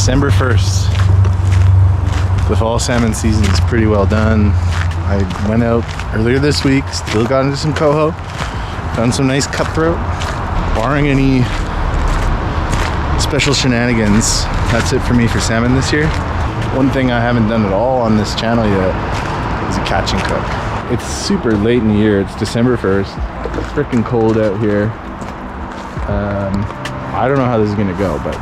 December 1st. The fall salmon season is pretty well done. I went out earlier this week, still got into some coho, done some nice cutthroat. Barring any special shenanigans, that's it for me for salmon this year. One thing I haven't done at all on this channel yet is a catch and cook. It's super late in the year, it's December 1st. It's freaking cold out here. I don't know how this is gonna go, but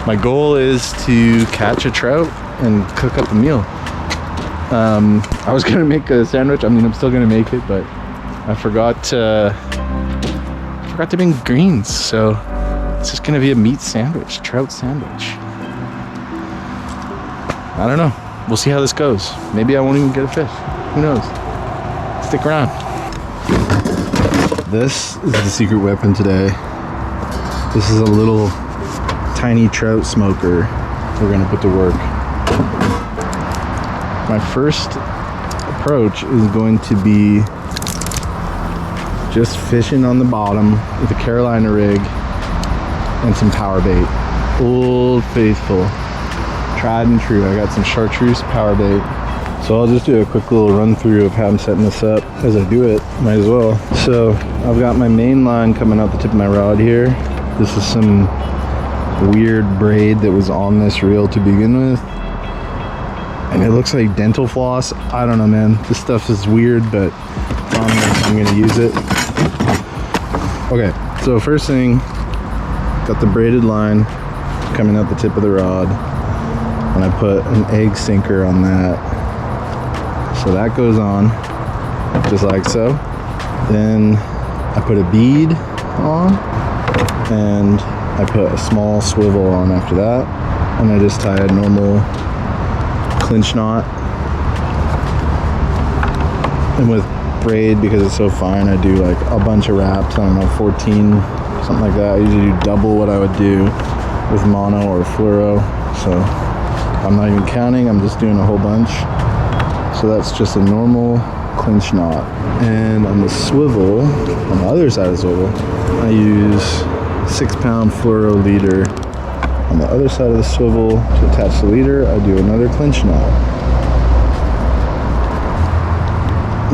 my goal is to catch a trout and cook up a meal. I was gonna make a sandwich. I mean, I'm still gonna make it, but I forgot to bring greens, so it's just gonna be a meat sandwich, trout sandwich. I don't know. We'll see how this goes. Maybe I won't even get a fish. Who knows? Stick around. This is the secret weapon today. This is a little tiny trout smoker we're gonna put to work. My first approach is going to be just fishing on the bottom with a Carolina rig and some power bait. Old faithful, tried and true. I got some chartreuse power bait. So I'll just do a quick little run through of how I'm setting this up. As I do it, might as well. So I've got my main line coming out the tip of my rod here. This is some weird braid that was on this reel to begin with. And it looks like dental floss. I don't know, man. This stuff is weird, but I'm gonna use it. Okay, so first thing, got the braided line coming out the tip of the rod, and I put an egg sinker on that. So that goes on, just like so. Then I put a bead on, and I put a small swivel on after that, and I just tie a normal clinch knot. And with braid, because it's so fine, I do like a bunch of wraps. I don't know, 14, something like that. I usually do double what I would do with mono or fluoro. So I'm not even counting, I'm just doing a whole bunch. So that's just a normal clinch knot. And on the swivel, on the other side of the swivel, I use 6-pound fluoro leader. On the other side of the swivel, to attach the leader, I do another clinch knot.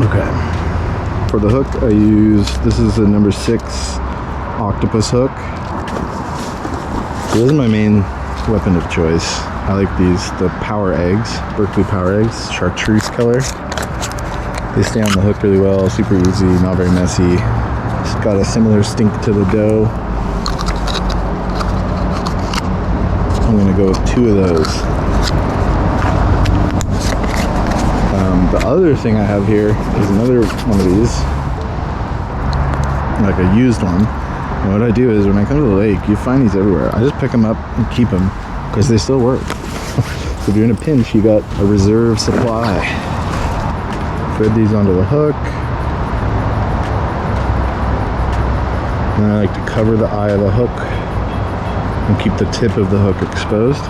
Okay. For the hook, I use, this is a number 6 octopus hook. So this is my main weapon of choice. I like these, the power eggs, Berkley power eggs, chartreuse color. They stay on the hook really well, super easy, not very messy. It's got a similar stink to the dough. I'm gonna go with 2 of those. The other thing I have here is another one of these, like a used one. And what I do is when I come to the lake, you find these everywhere. I just pick them up and keep them because they still work. So if you're in a pinch, you got a reserve supply. Thread these onto the hook. And I like to cover the eye of the hook and keep the tip of the hook exposed.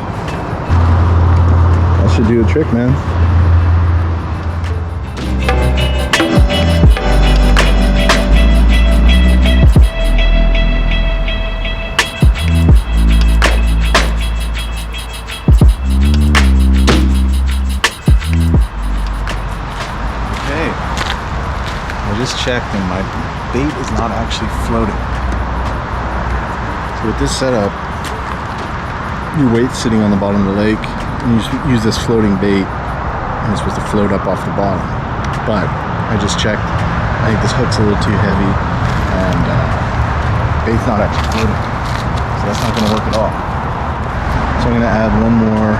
That should do the trick, man. Okay, I just checked and my bait is not actually floating. So with this setup, your weight's sitting on the bottom of the lake, and you use this floating bait, and it's supposed to float up off the bottom. But I just checked, I think this hook's a little too heavy, and bait's not actually floating, so that's not going to work at all. So I'm going to add one more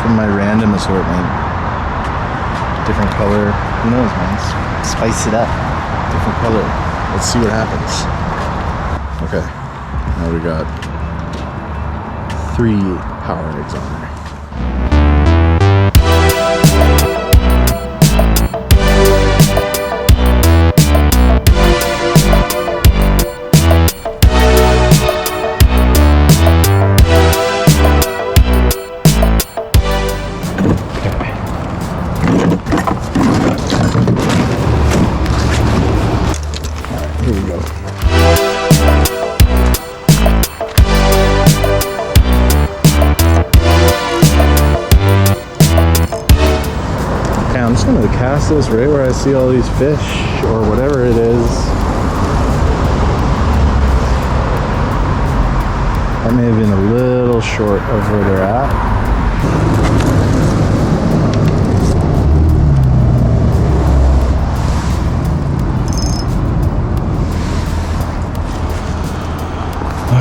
from my random assortment, different color. Who knows, man? Spice it up, different color. Let's see what happens. Okay, now we got 3 power eggs on there. Here we go. I'm gonna cast this right where I see all these fish or whatever it is. That may have been a little short of where they're at.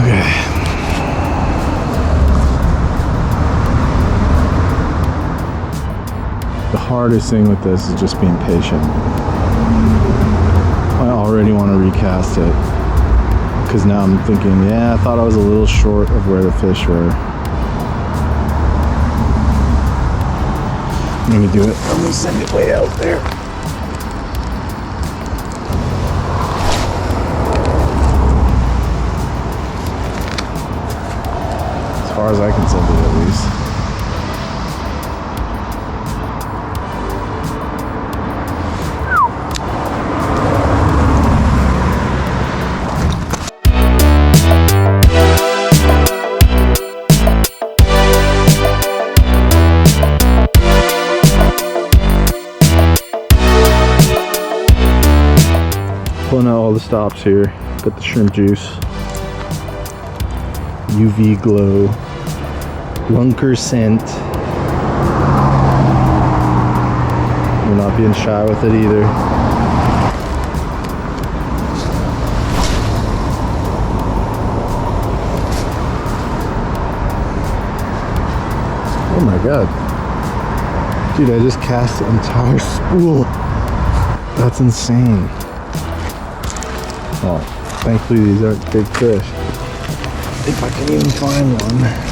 Okay. The hardest thing with this is just being patient. I already want to recast it because now I'm thinking, yeah, I thought I was a little short of where the fish were. Let me do it. I'm gonna send it way out there. As far as I can send it, at least. Pulling out all the stops here. Got the shrimp juice, UV glow, lunker scent. We're not being shy with it either. Oh my god. Dude, I just cast the entire spool. That's insane. Oh, thankfully these aren't big fish. If I can even find one.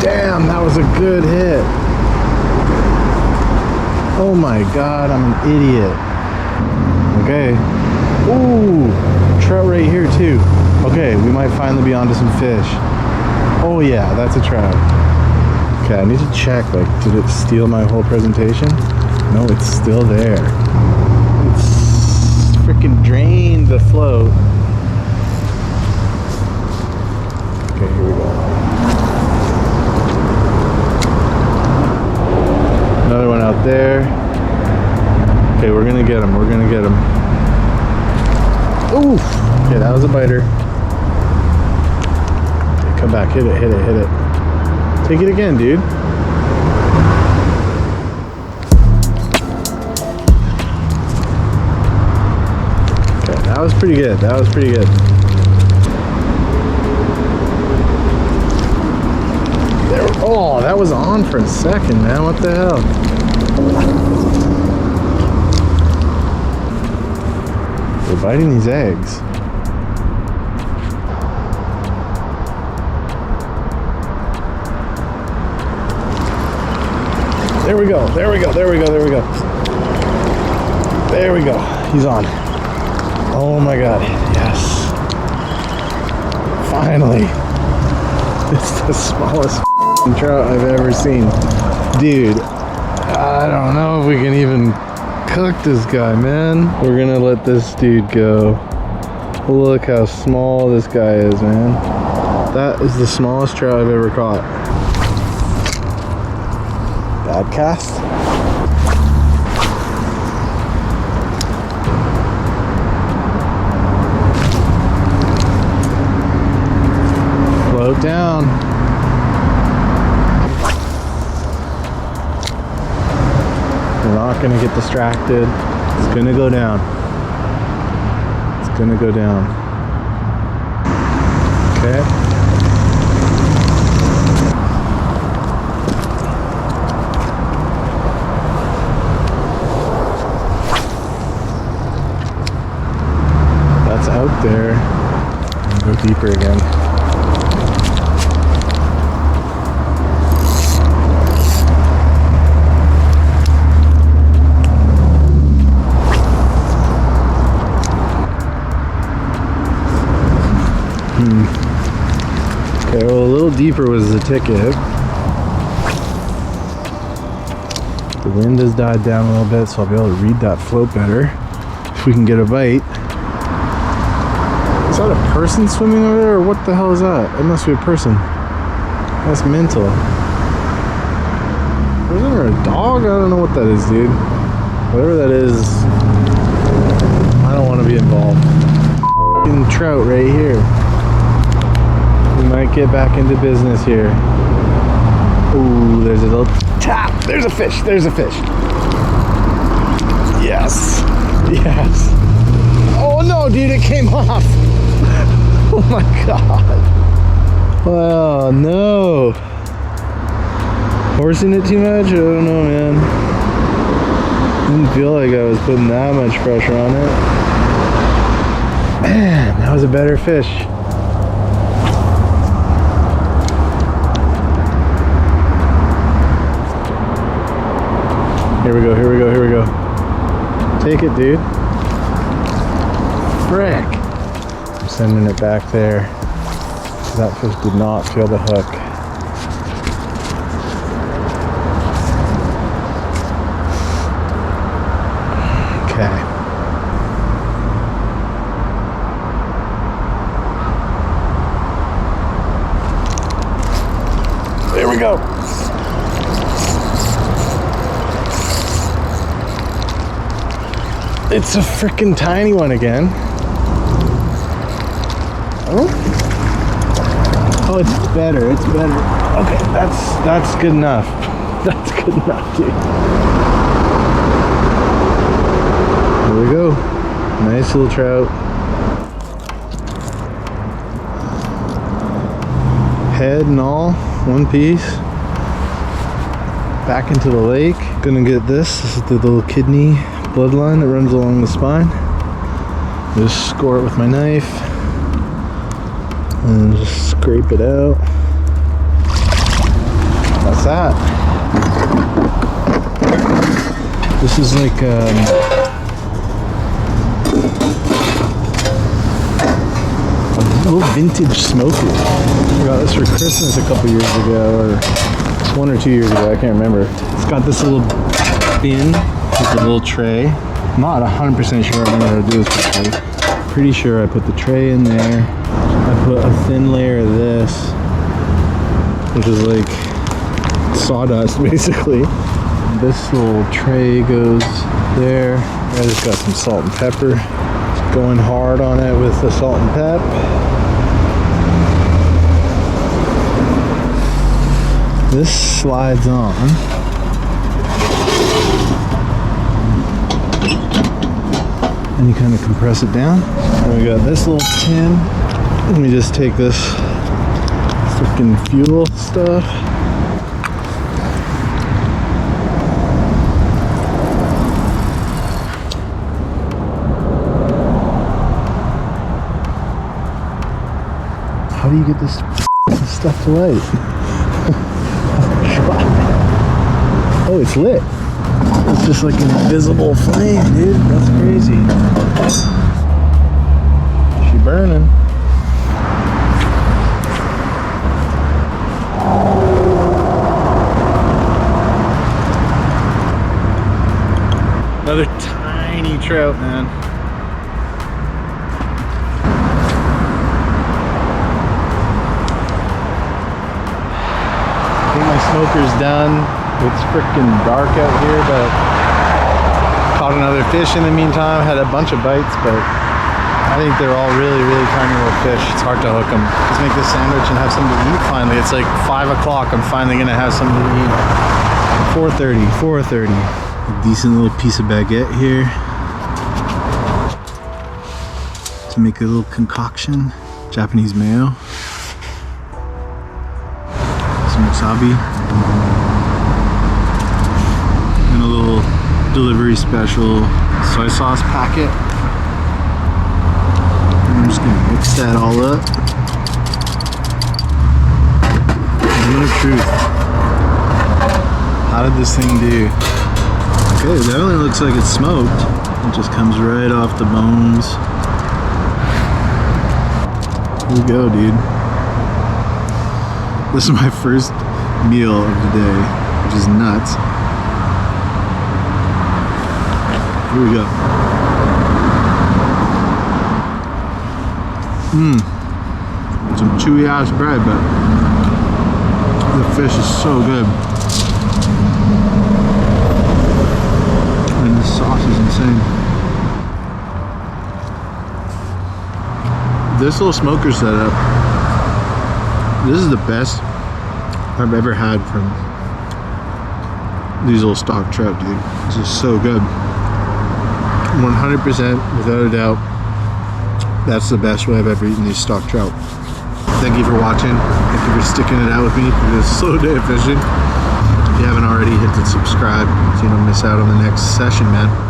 Damn, that was a good hit. Oh my god, I'm an idiot. Okay. Ooh, trout right here too. Okay, we might finally be onto some fish. Oh yeah, that's a trout. Okay, I need to check, like, did it steal my whole presentation? No, it's still there. It's freaking drained the float. Okay, here we go. Another one out there. Okay, we're gonna get him. We're gonna get him. Oof! Okay, that was a biter. Okay, come back. Hit it, hit it, hit it. Take it again, dude. Okay, that was pretty good. That was pretty good. There, oh, that was on for a second, man. What the hell? They're biting these eggs. There we go. There we go. There we go. There we go. There we go. He's on. Oh my god. Yes. Finally. It's the smallest trout I've ever seen. Dude, I don't know if we can even cook this guy, man. We're gonna let this dude go. Look how small this guy is, man. That is the smallest trout I've ever caught. Bad cast. Float down. We're not gonna get distracted. It's gonna go down. It's gonna go down. Okay. deeper again. Okay, well, a little deeper was the ticket. The wind has died down a little bit, so I'll be able to read that float better if we can get a bite. Is that a person swimming over there, or what the hell is that? It must be a person. That's mental. Is there a dog? I don't know what that is, dude. Whatever that is, I don't want to be involved. F***ing trout right here. We might get back into business here. Ooh, there's a little tap. There's a fish. There's a fish. Yes. Yes. Oh no, dude, it came off. Oh my god. Oh no. Forcing it too much? I don't know, man. Didn't feel like I was putting that much pressure on it. Man, that was a better fish. Here we go, here we go, here we go. Take it, dude. Frick. I'm sending it back there. That fish did not feel the hook. Okay. There we go. It's a freaking tiny one again. Oh, oh, it's better. It's better. Okay, that's good enough. That's good enough, dude. Here we go. Nice little trout. Head and all, one piece. Back into the lake. Gonna get this. This is the little kidney bloodline that runs along the spine. Just score it with my knife and just scrape it out. That's that. This is like a little vintage smoker. I got this for Christmas a couple years ago, or 1 or 2 years ago, I can't remember. It's got this little bin with a little tray. I'm not 100% sure I remember how to do this before. Pretty sure I put the tray in there. I put a thin layer of this, which is like sawdust basically. This little tray goes there. I just got some salt and pepper. Just going hard on it with the salt and pep. This slides on. And you kind of compress it down. And we got this little tin. Let me just take this freaking fuel stuff. How do you get this stuff to light? Oh, it's lit. It's just like an invisible flame, dude. That's crazy. She burning. Another tiny trout, man. I think my smoker's done. It's freaking dark out here, but caught another fish in the meantime. Had a bunch of bites, but I think they're all really, really tiny little fish. It's hard to hook them. Let's make this sandwich and have something to eat finally. It's like 5 o'clock. I'm finally gonna have something to eat. 4:30. A decent little piece of baguette here to make a little concoction. Japanese mayo. Some wasabi. And a little delivery special soy sauce packet. And I'm just gonna mix that all up. Moment of truth. How did this thing do? Okay, it definitely looks like it's smoked. It just comes right off the bones. Here we go, dude. This is my first meal of the day, which is nuts. Here we go. Some chewy ass bread, but the fish is so good. And the sauce is insane. This little smoker setup, this is the best I've ever had from these little stock trout, dude. This is so good. 100%, without a doubt, that's the best way I've ever eaten these stock trout. Thank you for watching. Thank you for sticking it out with me for this slow day of fishing. If you haven't already, hit the subscribe so you don't miss out on the next session, man.